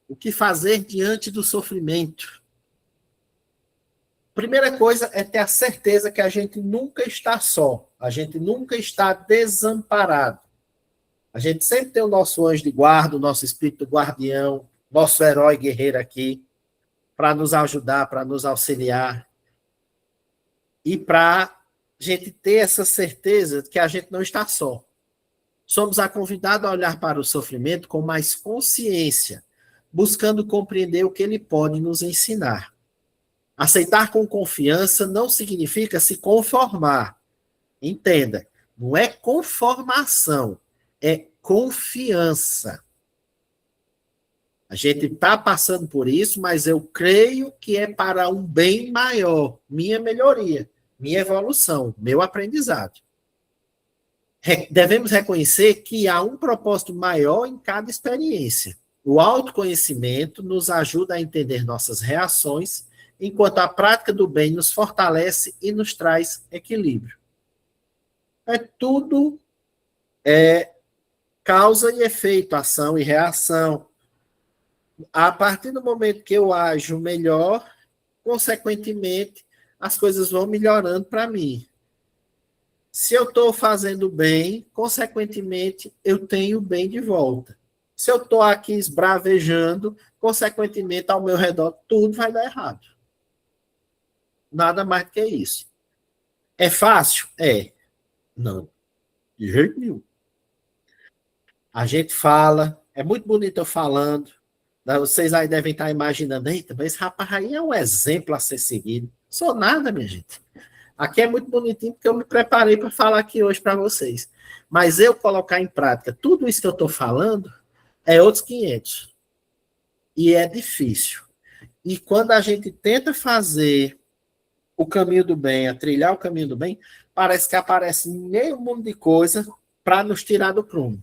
O que fazer diante do sofrimento? Primeira coisa é ter a certeza que a gente nunca está só, a gente nunca está desamparado. A gente sempre tem o nosso anjo de guarda, o nosso espírito guardião, nosso herói guerreiro aqui, para nos ajudar, para nos auxiliar. E para a gente ter essa certeza de que a gente não está só. Somos convidados a olhar para o sofrimento com mais consciência, buscando compreender o que ele pode nos ensinar. Aceitar com confiança não significa se conformar. Entenda, não é conformação, é confiança. A gente está passando por isso, mas eu creio que é para um bem maior, minha melhoria, minha evolução, meu aprendizado. Devemos reconhecer que há um propósito maior em cada experiência. O autoconhecimento nos ajuda a entender nossas reações, enquanto a prática do bem nos fortalece e nos traz equilíbrio. Tudo é causa e efeito, ação e reação. A partir do momento que eu ajo melhor, consequentemente, as coisas vão melhorando para mim. Se eu estou fazendo bem, consequentemente, eu tenho bem de volta. Se eu estou aqui esbravejando, consequentemente, ao meu redor, tudo vai dar errado. Nada mais do que isso. É fácil? É. Não. De jeito nenhum. A gente fala, é muito bonito eu falando. Vocês aí devem estar imaginando, eita, mas esse rapaz aí é um exemplo a ser seguido. Sou nada, minha gente. Aqui é muito bonitinho porque eu me preparei para falar aqui hoje para vocês. Mas eu colocar em prática tudo isso que eu estou falando é outros 500. E é difícil. E quando a gente tenta fazer o caminho do bem, a trilhar o caminho do bem, parece que aparece meio mundo de coisa para nos tirar do prumo.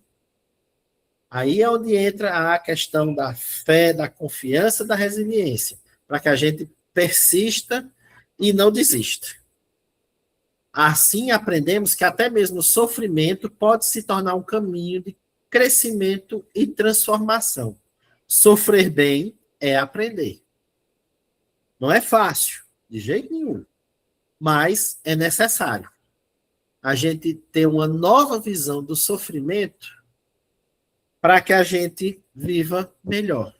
Aí é onde entra a questão da fé, da confiança, da resiliência, para que a gente persista e não desista. Assim aprendemos que até mesmo o sofrimento pode se tornar um caminho de crescimento e transformação. Sofrer bem é aprender. Não é fácil, de jeito nenhum, mas é necessário. A gente ter uma nova visão do sofrimento para que a gente viva melhor.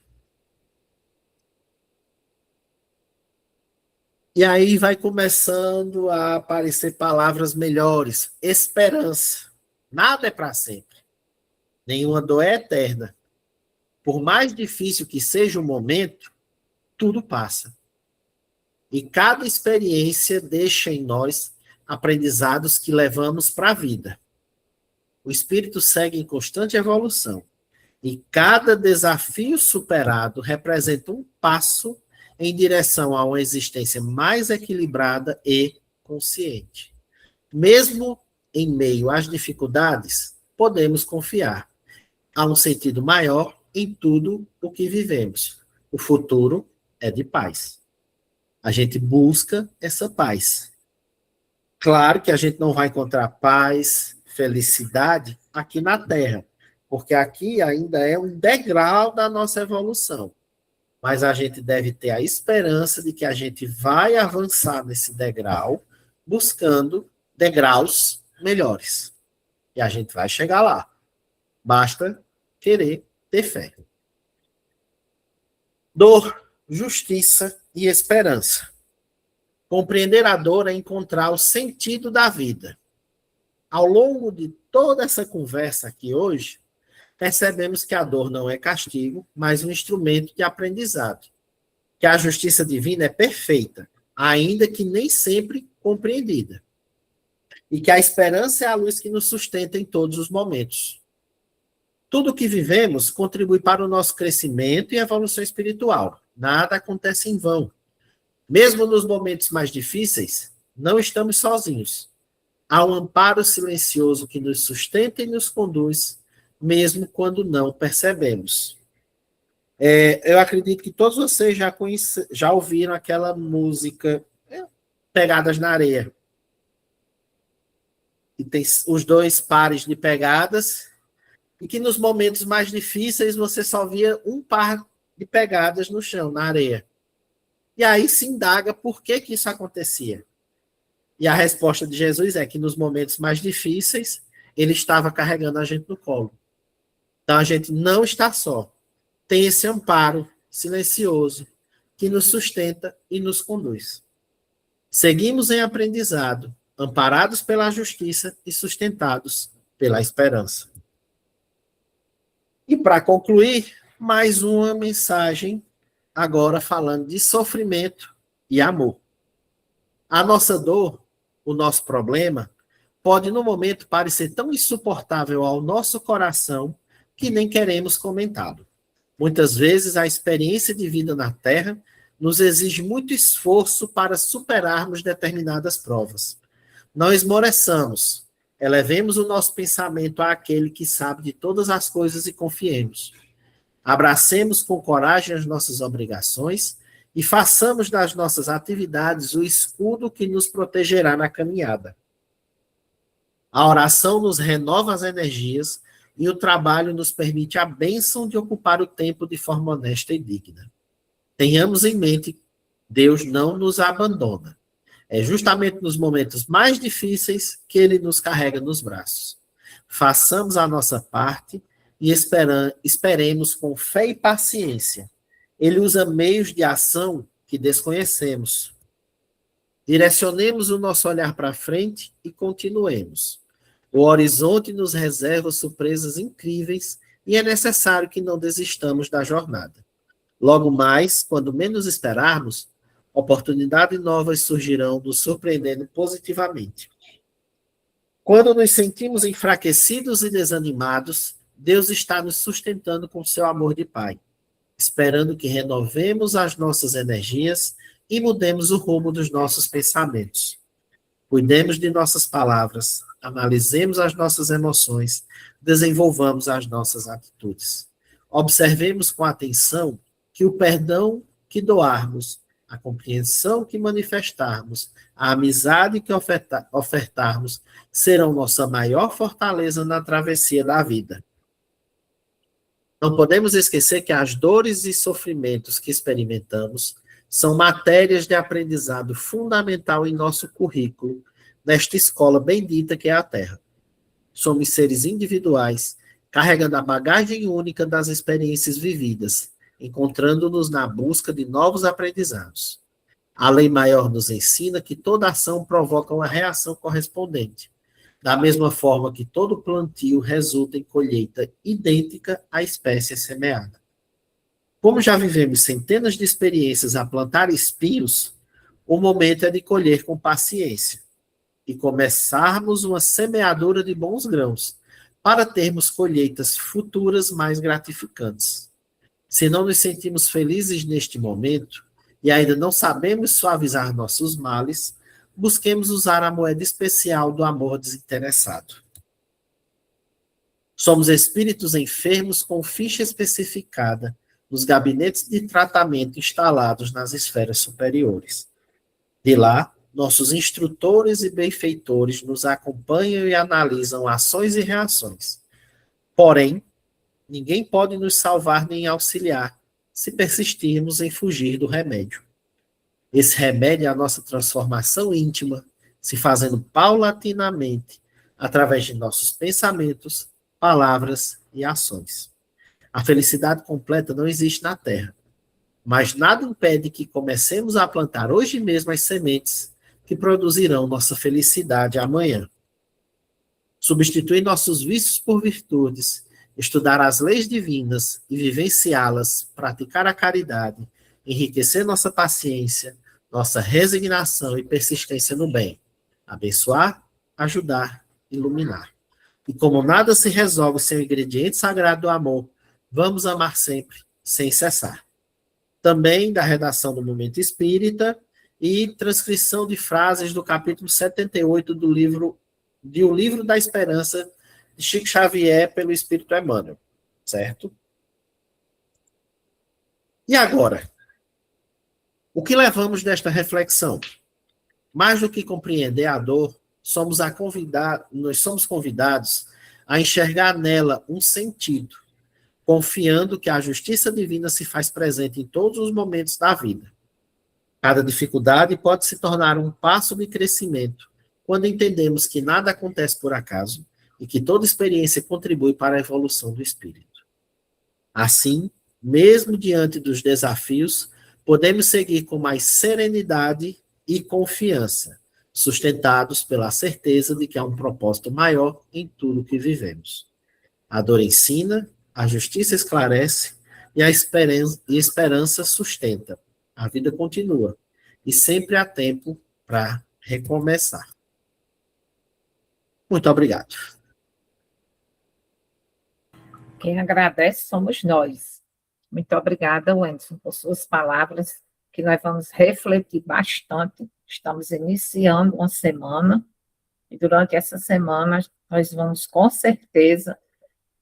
E aí vai começando a aparecer palavras melhores. Esperança. Nada é para sempre. Nenhuma dor é eterna. Por mais difícil que seja o momento, tudo passa. E cada experiência deixa em nós aprendizados que levamos para a vida. O espírito segue em constante evolução. E cada desafio superado representa um passo em direção a uma existência mais equilibrada e consciente. Mesmo em meio às dificuldades, podemos confiar. Há um sentido maior em tudo o que vivemos. O futuro é de paz. A gente busca essa paz. Claro que a gente não vai encontrar paz, felicidade aqui na Terra, porque aqui ainda é um degrau da nossa evolução. Mas a gente deve ter a esperança de que a gente vai avançar nesse degrau, buscando degraus melhores. E a gente vai chegar lá. Basta querer ter fé. Dor, justiça e esperança. Compreender a dor é encontrar o sentido da vida. Ao longo de toda essa conversa aqui hoje, percebemos que a dor não é castigo, mas um instrumento de aprendizado. Que a justiça divina é perfeita, ainda que nem sempre compreendida. E que a esperança é a luz que nos sustenta em todos os momentos. Tudo o que vivemos contribui para o nosso crescimento e evolução espiritual. Nada acontece em vão. Mesmo nos momentos mais difíceis, não estamos sozinhos. Há um amparo silencioso que nos sustenta e nos conduz, mesmo quando não percebemos. Eu acredito que todos vocês já ouviram aquela música Pegadas na Areia. E tem os dois pares de pegadas, e que nos momentos mais difíceis você só via um par de pegadas no chão, na areia. E aí se indaga por que isso acontecia. E a resposta de Jesus é que nos momentos mais difíceis, ele estava carregando a gente no colo. Então a gente não está só. Tem esse amparo silencioso que nos sustenta e nos conduz. Seguimos em aprendizado, amparados pela justiça e sustentados pela esperança. E para concluir, mais uma mensagem, agora falando de sofrimento e amor. A nossa dor, o nosso problema, pode no momento parecer tão insuportável ao nosso coração que nem queremos comentá-lo. Muitas vezes a experiência de vida na Terra nos exige muito esforço para superarmos determinadas provas. Não esmoreçamos, elevemos o nosso pensamento àquele que sabe de todas as coisas e confiemos. Abracemos com coragem as nossas obrigações e façamos das nossas atividades o escudo que nos protegerá na caminhada. A oração nos renova as energias e o trabalho nos permite a bênção de ocupar o tempo de forma honesta e digna. Tenhamos em mente, Deus não nos abandona. É justamente nos momentos mais difíceis que Ele nos carrega nos braços. Façamos a nossa parte e esperemos com fé e paciência. Ele usa meios de ação que desconhecemos. Direcionemos o nosso olhar para frente e continuemos. O horizonte nos reserva surpresas incríveis e é necessário que não desistamos da jornada. Logo mais, quando menos esperarmos, oportunidades novas surgirão, nos surpreendendo positivamente. Quando nos sentimos enfraquecidos e desanimados, Deus está nos sustentando com seu amor de Pai, esperando que renovemos as nossas energias e mudemos o rumo dos nossos pensamentos. Cuidemos de nossas palavras, analisemos as nossas emoções, desenvolvamos as nossas atitudes. Observemos com atenção que o perdão que doarmos, a compreensão que manifestarmos, a amizade que ofertarmos, serão nossa maior fortaleza na travessia da vida. Não podemos esquecer que as dores e sofrimentos que experimentamos são matérias de aprendizado fundamental em nosso currículo, nesta escola bendita que é a Terra. Somos seres individuais, carregando a bagagem única das experiências vividas, encontrando-nos na busca de novos aprendizados. A lei maior nos ensina que toda ação provoca uma reação correspondente, da mesma forma que todo plantio resulta em colheita idêntica à espécie semeada. Como já vivemos centenas de experiências a plantar espinhos, o momento é de colher com paciência e começarmos uma semeadura de bons grãos, para termos colheitas futuras mais gratificantes. Se não nos sentimos felizes neste momento e ainda não sabemos suavizar nossos males, busquemos usar a moeda especial do amor desinteressado. Somos espíritos enfermos com ficha especificada nos gabinetes de tratamento instalados nas esferas superiores. De lá, nossos instrutores e benfeitores nos acompanham e analisam ações e reações. Porém, ninguém pode nos salvar nem auxiliar se persistirmos em fugir do remédio. Esse remédio é a nossa transformação íntima, se fazendo paulatinamente através de nossos pensamentos, palavras e ações. A felicidade completa não existe na Terra, mas nada impede que comecemos a plantar hoje mesmo as sementes que produzirão nossa felicidade amanhã. Substituir nossos vícios por virtudes, estudar as leis divinas e vivenciá-las, praticar a caridade, enriquecer nossa paciência, nossa resignação e persistência no bem, abençoar, ajudar, iluminar. E como nada se resolve sem o ingrediente sagrado do amor, vamos amar sempre, sem cessar. Também da redação do Momento Espírita e transcrição de frases do capítulo 78 do livro de O Livro da Esperança, de Chico Xavier, pelo Espírito Emmanuel, certo? E agora? O que levamos desta reflexão? Mais do que compreender a dor, nós somos convidados a enxergar nela um sentido, confiando que a justiça divina se faz presente em todos os momentos da vida. Cada dificuldade pode se tornar um passo de crescimento, quando entendemos que nada acontece por acaso e que toda experiência contribui para a evolução do espírito. Assim, mesmo diante dos desafios, podemos seguir com mais serenidade e confiança, sustentados pela certeza de que há um propósito maior em tudo que vivemos. A dor ensina, a justiça esclarece e a esperança sustenta. A vida continua e sempre há tempo para recomeçar. Muito obrigado. Quem agradece somos nós. Muito obrigada, Wenderson, por suas palavras, que nós vamos refletir bastante. Estamos iniciando uma semana, e durante essa semana nós vamos, com certeza,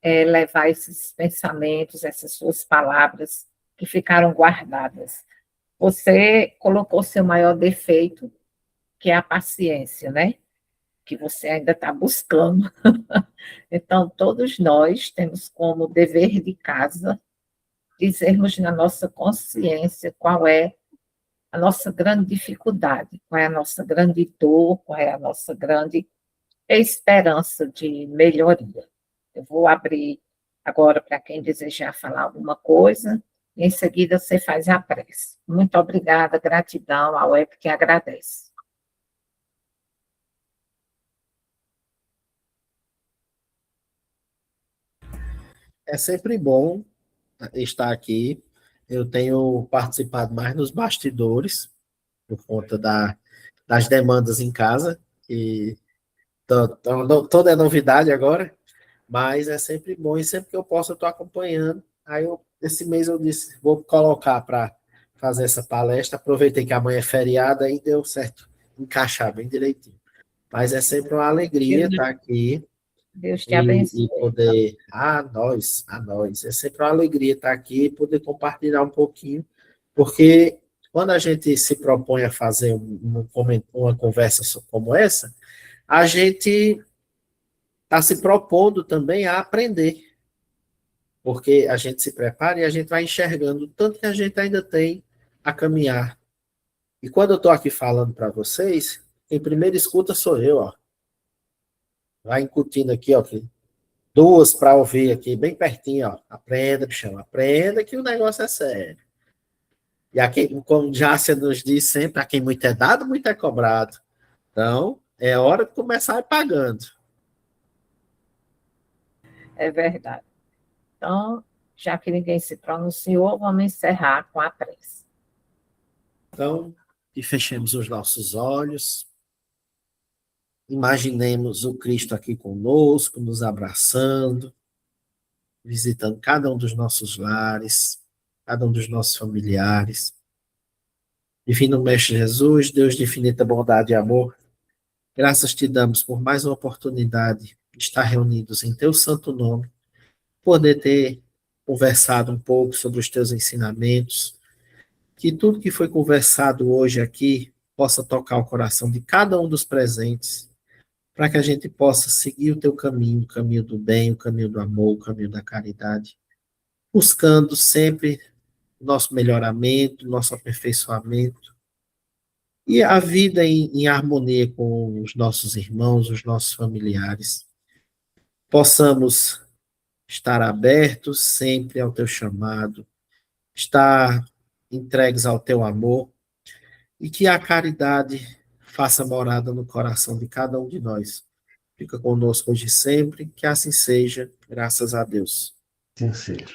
levar esses pensamentos, essas suas palavras que ficaram guardadas. Você colocou seu maior defeito, que é a paciência, né? Que você ainda está buscando. Então, todos nós temos como dever de casa dizermos na nossa consciência qual é a nossa grande dificuldade, qual é a nossa grande dor, qual é a nossa grande esperança de melhoria. Eu vou abrir agora para quem desejar falar alguma coisa, e em seguida você faz a prece. Muito obrigada, gratidão ao web que agradece. É sempre bom estar aqui. Eu tenho participado mais nos bastidores, por conta das demandas em casa, e toda é novidade agora, mas é sempre bom, e sempre que eu posso eu estou acompanhando. Esse mês eu disse, vou colocar para fazer essa palestra, aproveitei que amanhã é feriado, aí deu certo, encaixar bem direitinho. Mas é sempre uma alegria estar aqui, Deus te e abençoe. poder, é sempre uma alegria estar aqui e poder compartilhar um pouquinho, porque quando a gente se propõe a fazer uma conversa como essa, a gente está se propondo também a aprender, porque a gente se prepara e a gente vai enxergando o tanto que a gente ainda tem a caminhar. E quando eu estou aqui falando para vocês, quem primeiro escuta sou eu, ó. Vai incutindo aqui, ó, duas para ouvir aqui, bem pertinho, ó. Aprenda, bichão, aprenda que o negócio é sério. E aqui, como Jácia nos diz sempre, a quem muito é dado, muito é cobrado. Então, é hora de começar pagando. É verdade. Então, já que ninguém se pronunciou, vamos encerrar com a prece. Então, e fechemos os nossos olhos. Imaginemos o Cristo aqui conosco, nos abraçando, visitando cada um dos nossos lares, cada um dos nossos familiares. Divino Mestre Jesus, Deus de infinita bondade e amor, graças te damos por mais uma oportunidade de estar reunidos em teu santo nome, poder ter conversado um pouco sobre os teus ensinamentos, que tudo que foi conversado hoje aqui possa tocar o coração de cada um dos presentes, para que a gente possa seguir o teu caminho, o caminho do bem, o caminho do amor, o caminho da caridade, buscando sempre nosso melhoramento, nosso aperfeiçoamento, e a vida em harmonia com os nossos irmãos, os nossos familiares. Possamos estar abertos sempre ao teu chamado, estar entregues ao teu amor, e que a caridade faça morada no coração de cada um de nós. Fica conosco hoje e sempre, que assim seja, graças a Deus.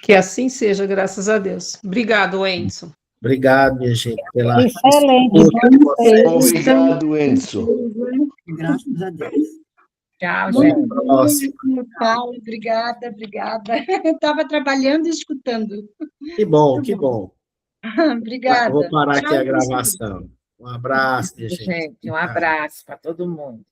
Que assim seja, graças a Deus. Obrigado, Enzo. Obrigado, minha gente, pela Excelente. escuta de vocês. Obrigado, Enzo. Graças a Deus. Tchau, Até a gente. próxima. Paulo, obrigada. Eu estava trabalhando e escutando. Que bom, que bom. Obrigada. Vou parar aqui a Tchau, gravação. Um abraço, minha gente. Gente, um abraço para todo mundo.